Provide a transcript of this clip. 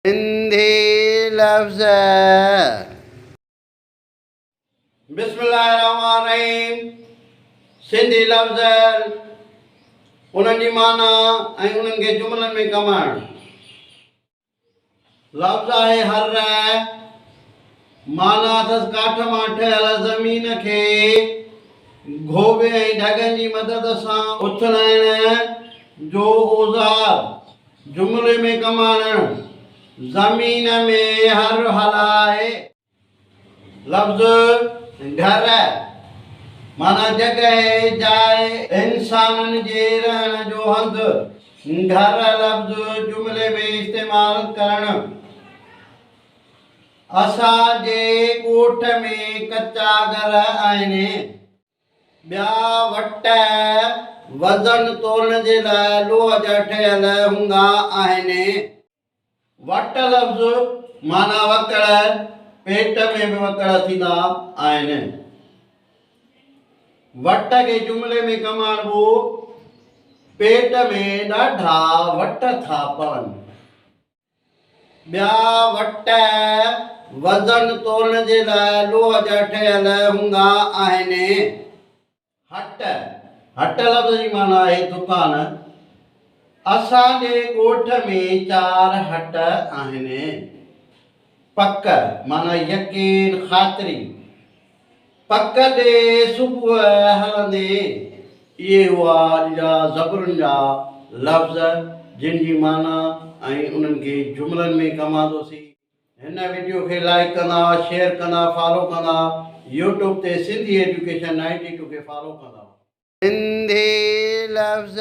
सिंधी लफ्ज़। बिस्मिल्लाहिर्रहमानिर्रहीम। सिंधी लफ्ज़ उन्हनि जी माना ऐं उन्हनि खे जुमलनि में कमु आणणु। लफ्ज़ आहे हर, माना अथसि काठ मां ठहियल ज़मीन खे घोबे ऐं ढगनि जी मदद सां उछलाइण जो औज़ार। जुमले में कमु आणणु, ज़मीन में हर हलाए। लफ्ज़ घर, माना जगह जाइ इंसाननि जे रहण जो हंधु। घर लफ्ज़ जुमले में इस्तेमाल करणु। असांजे ॻोठ में कच्चा घर आहिनि। ॿिया वट वज़न तोलण जे लाइ लोह जा ठहियल हूंदा आहिनि। वट लफ्ज़ माना वकड़, पेट में बि वकड़ थींदा आहिनि। वट खे जुमले में कमु आणिबो, पेट में ॾाढा वट था पवनि। ॿिया वट वज़न तोलण जे लाइ लोह जा ठहियल हूंदा आहिनि। हट, हट लफ़्ज़ जी माना आहे दुकान। असांजे ॻोठ में 4 हट आहिनि। पक माना यकीन, ख़ातिरी। पक ॾे सुबुह हलंदे। इहे हुआ अॼु जा ज़बरुनि जा लफ़्ज़ जिन जी माना ऐं उन्हनि खे जुमलनि में कमु आणींदोसीं। हिन वीडियो खे लाइक कंदा, शेयर कंदा, फॉलो कंदा। यूट्यूब ते सिंधी एजुकेशन 92 खे फॉलो कंदा। सिंधी लफ्ज़।